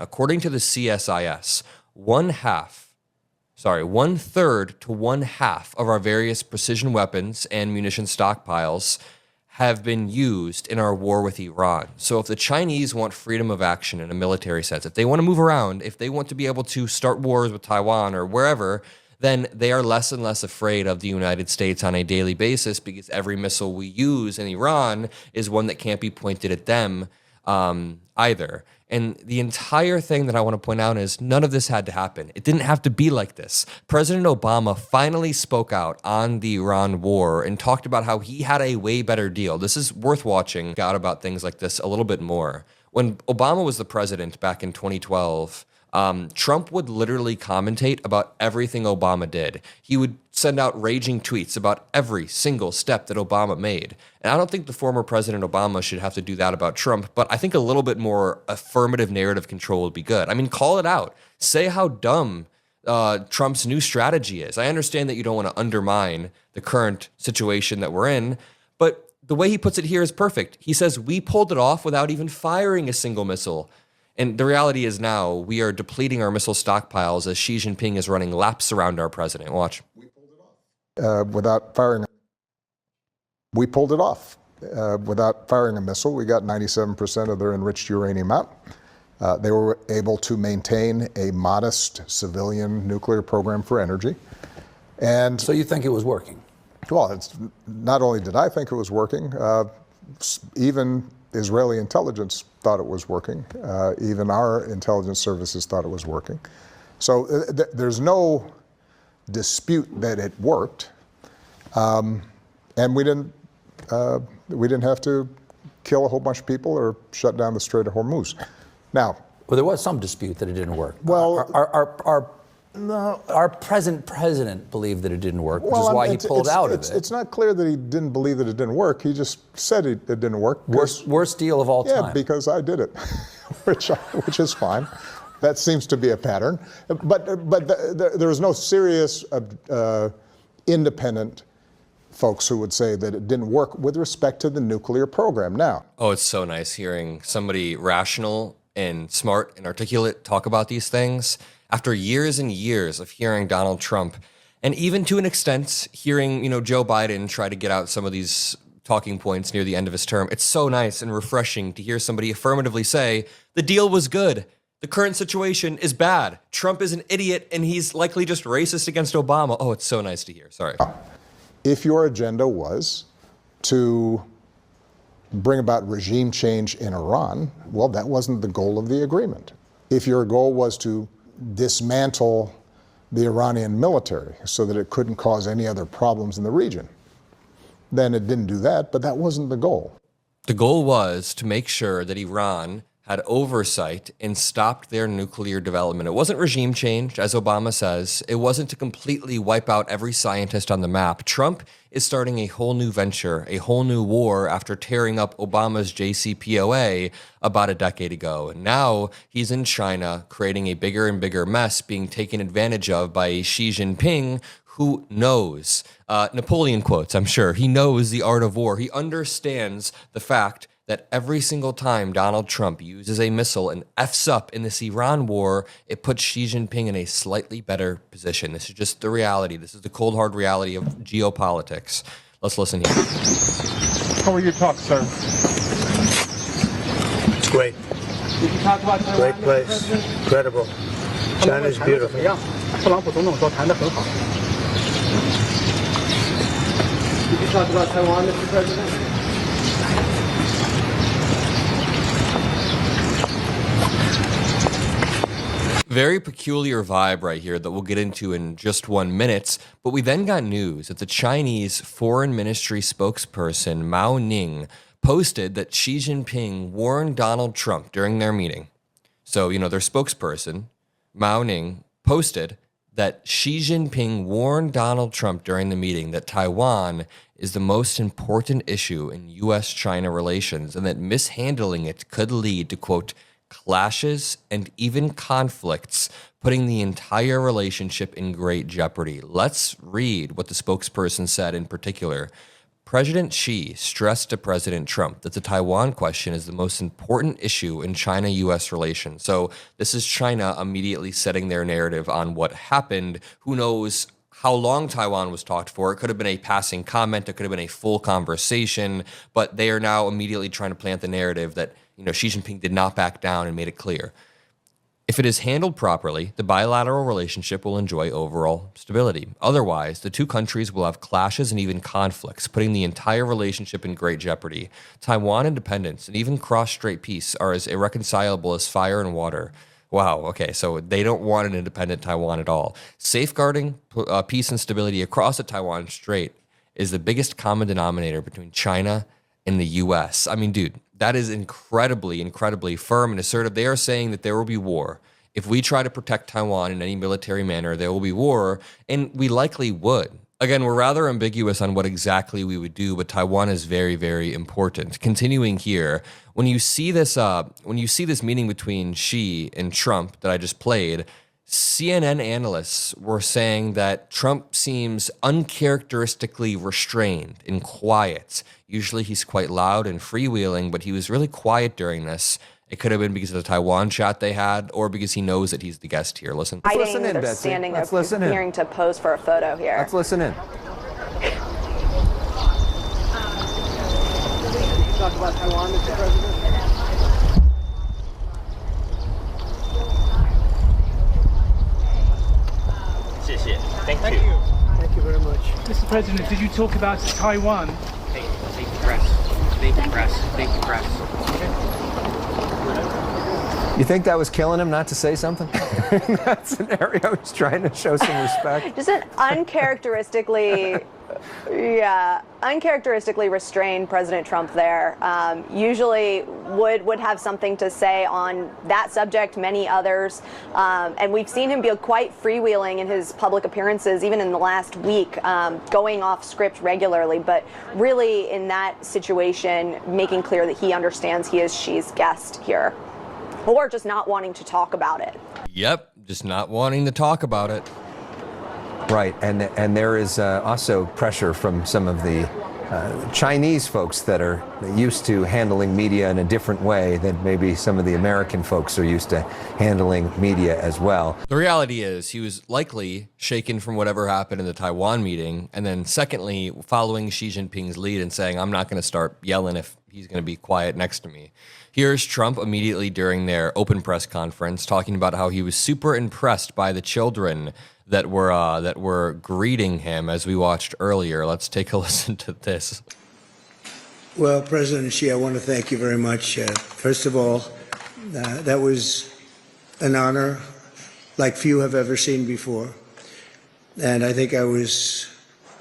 According to the CSIS, one third to one half of our various precision weapons and munition stockpiles have been used in our war with Iran. So if the Chinese want freedom of action in a military sense, if they want to move around, if they want to be able to start wars with Taiwan or wherever, then they are less and less afraid of the United States on a daily basis, because every missile we use in Iran is one that can't be pointed at them either. And the entire thing that I want to point out is none of this had to happen. It didn't have to be like this. President Obama finally spoke out on the Iran war and talked about how he had a way better deal. This is worth watching out about things like this a little bit more. When Obama was the president back in 2012, Trump would literally commentate about everything Obama did. He would send out raging tweets about every single step that Obama made. And I don't think the former President Obama should have to do that about Trump, but I think a little bit more affirmative narrative control would be good. I mean, call it out. Say how dumb Trump's new strategy is. I understand that you don't want to undermine the current situation that we're in, but the way he puts it here is perfect. He says, we pulled it off without even firing a single missile. And the reality is now we are depleting our missile stockpiles as Xi Jinping is running laps around our president. Watch. We pulled it off without firing. We pulled it off without firing a missile. We got 97% of their enriched uranium out. They were able to maintain a modest civilian nuclear program for energy. And so you think it was working? Well, it's not only did I think it was working, even Israeli intelligence thought it was working. Even our intelligence services thought it was working. So there's no dispute that it worked, and we didn't have to kill a whole bunch of people or shut down the Strait of Hormuz. Now, well, there was some dispute that it didn't work. Well, our present president believed that it didn't work, which is why he pulled out of it. It's not clear that he didn't believe that it didn't work. He just said it didn't work. Worst deal of all time. Yeah, because I did it, which is fine. That seems to be a pattern. But there was no serious independent folks who would say that it didn't work with respect to the nuclear program. Now, oh, it's so nice hearing somebody rational and smart and articulate talk about these things. After years and years of hearing Donald Trump, and even to an extent hearing, Joe Biden try to get out some of these talking points near the end of his term, it's so nice and refreshing to hear somebody affirmatively say, the deal was good. The current situation is bad. Trump is an idiot, and he's likely just racist against Obama. Oh, it's so nice to hear. Sorry. If your agenda was to bring about regime change in Iran, well, that wasn't the goal of the agreement. If your goal was to dismantle the Iranian military so that it couldn't cause any other problems in the region, then it didn't do that, but that wasn't the goal. The goal was to make sure that Iran had oversight and stopped their nuclear development. It wasn't regime change, as Obama says. It wasn't to completely wipe out every scientist on the map. Trump is starting a whole new venture, a whole new war after tearing up Obama's JCPOA about a decade ago. And now he's in China creating a bigger and bigger mess, being taken advantage of by Xi Jinping, who knows, Napoleon quotes, I'm sure, he knows the art of war. He understands the fact that every single time Donald Trump uses a missile and F's up in this Iran war, it puts Xi Jinping in a slightly better position. This is just the reality. This is the cold, hard reality of geopolitics. Let's listen here. How were your talks, sir? It's great. Did you talk about Taiwan? Great place. Incredible. China is beautiful. 特朗普总统说谈得很好。Did you talk about Taiwan, Mr. President? Very peculiar vibe right here that we'll get into in just 1 minute. But we then got news that the Chinese Foreign Ministry spokesperson Mao Ning posted that Xi Jinping warned Donald Trump during their meeting. So, their spokesperson, Mao Ning, posted that Xi Jinping warned Donald Trump during the meeting that Taiwan is the most important issue in U.S.-China relations and that mishandling it could lead to, quote, clashes and even conflicts, putting the entire relationship in great jeopardy. Let's read what the spokesperson said in particular. President Xi stressed to President Trump that the Taiwan question is the most important issue in China-U.S. relations. So this is China immediately setting their narrative on what happened. Who knows how long Taiwan was talked for? It could have been a passing comment. It could have been a full conversation. But they are now immediately trying to plant the narrative that, Xi Jinping did not back down and made it clear. If it is handled properly, the bilateral relationship will enjoy overall stability. Otherwise, the two countries will have clashes and even conflicts, putting the entire relationship in great jeopardy. Taiwan independence and even cross-strait peace are as irreconcilable as fire and water. Wow, okay, so they don't want an independent Taiwan at all. Safeguarding peace and stability across the Taiwan Strait is the biggest common denominator between China and the U.S. I mean, dude, that is incredibly, incredibly firm and assertive. They are saying that there will be war. If we try to protect Taiwan in any military manner, there will be war, and we likely would. Again, we're rather ambiguous on what exactly we would do, but Taiwan is very, very important. Continuing here, when you see this meeting between Xi and Trump that I just played, CNN analysts were saying that Trump seems uncharacteristically restrained and quiet. Usually he's quite loud and freewheeling, but he was really quiet during this. It could have been because of the Taiwan chat they had, or because he knows that he's the guest here. Listen. Let's listen in, they're Betsy. standing Let's there listen in. preparing to pose for a photo here. Let's listen in. Can you talk about Taiwan, Mr. President? Thank you. Thank you very much. Mr. President, did you talk about Taiwan? Thank you, press. Thank you, press. Thank you, press. You think that was killing him not to say something? In that scenario, he's trying to show some respect. Just an uncharacteristically restrained President Trump there. Usually would have something to say on that subject, many others. And we've seen him be quite freewheeling in his public appearances, even in the last week, going off script regularly. But really, in that situation, making clear that he understands he is Xi's guest here. Or just not wanting to talk about it. Yep, just not wanting to talk about it. Right, and there is also pressure from some of the Chinese folks that are used to handling media in a different way than maybe some of the American folks are used to handling media as well. The reality is he was likely shaken from whatever happened in the Taiwan meeting, and then secondly, following Xi Jinping's lead and saying, I'm not going to start yelling if he's going to be quiet next to me. Here's Trump immediately during their open press conference talking about how he was super impressed by the children that were greeting him as we watched earlier. Let's take a listen to this. Well, President Xi, I want to thank you very much. First of all, that was an honor like few have ever seen before. And I think I was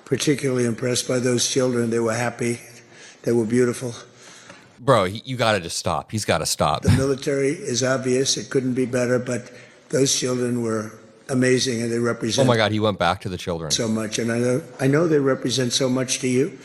particularly impressed by those children. They were happy. They were beautiful. Bro, you got to just stop. He's got to stop. The military is obvious. It couldn't be better, but those children were amazing, and they represent Oh my God, he went back to the children. so much. And I know they represent so much to you.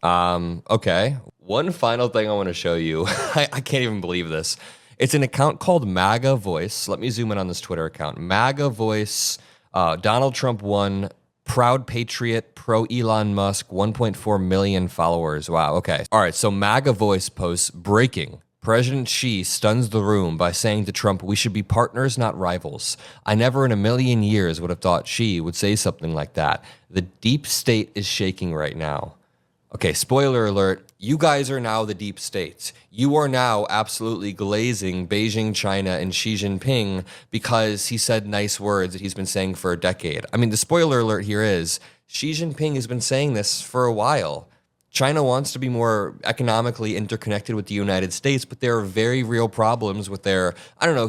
Okay. One final thing I want to show you. I can't even believe this. It's an account called MAGA Voice. Let me zoom in on this Twitter account. MAGA Voice, Donald Trump won, proud patriot, pro Elon Musk, 1.4 million followers. Wow, okay. All right, so MAGA Voice posts, breaking. President Xi stuns the room by saying to Trump, we should be partners, not rivals. I never in a million years would have thought Xi would say something like that. The deep state is shaking right now. Okay, spoiler alert, you guys are now the deep state. You are now absolutely glazing Beijing, China, and Xi Jinping because he said nice words that he's been saying for a decade. I mean, the spoiler alert here is Xi Jinping has been saying this for a while. China wants to be more economically interconnected with the United States, but there are very real problems with their,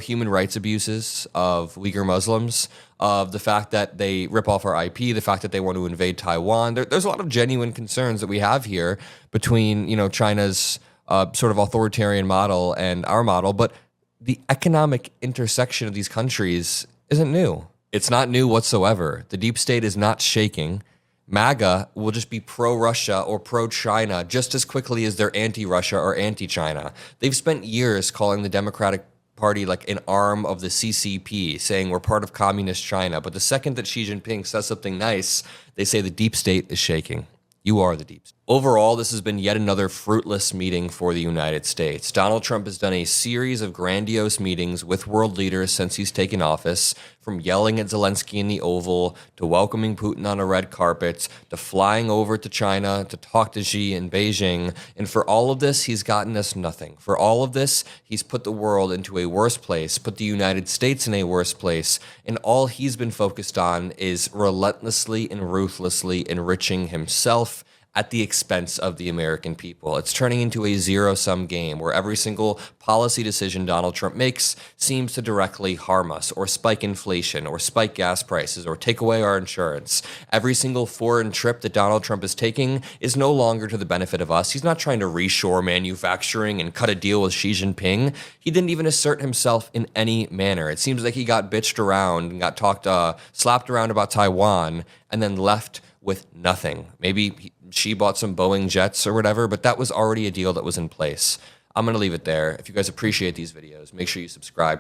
human rights abuses of Uyghur Muslims, of the fact that they rip off our IP, the fact that they want to invade Taiwan. There's a lot of genuine concerns that we have here between, China's sort of authoritarian model and our model, but the economic intersection of these countries isn't new. It's not new whatsoever. The deep state is not shaking. MAGA will just be pro-Russia or pro-China just as quickly as they're anti-Russia or anti-China. They've spent years calling the Democratic Party like an arm of the CCP, saying we're part of communist China. But the second that Xi Jinping says something nice, they say the deep state is shaking. You are the deep state. Overall, this has been yet another fruitless meeting for the United States. Donald Trump has done a series of grandiose meetings with world leaders since he's taken office, from yelling at Zelensky in the Oval, to welcoming Putin on a red carpet, to flying over to China to talk to Xi in Beijing. And for all of this, he's gotten us nothing. For all of this, he's put the world into a worse place, put the United States in a worse place, and all he's been focused on is relentlessly and ruthlessly enriching himself at the expense of the American people. It's turning into a zero-sum game where every single policy decision Donald Trump makes seems to directly harm us, or spike inflation, or spike gas prices, or take away our insurance. Every single foreign trip that Donald Trump is taking is no longer to the benefit of us. He's not trying to reshore manufacturing and cut a deal with Xi Jinping. He didn't even assert himself in any manner. It seems like he got bitched around and got slapped around about Taiwan and then left with nothing. Maybe she bought some Boeing jets or whatever, but that was already a deal that was in place. I'm going to leave it there. If you guys appreciate these videos, make sure you subscribe.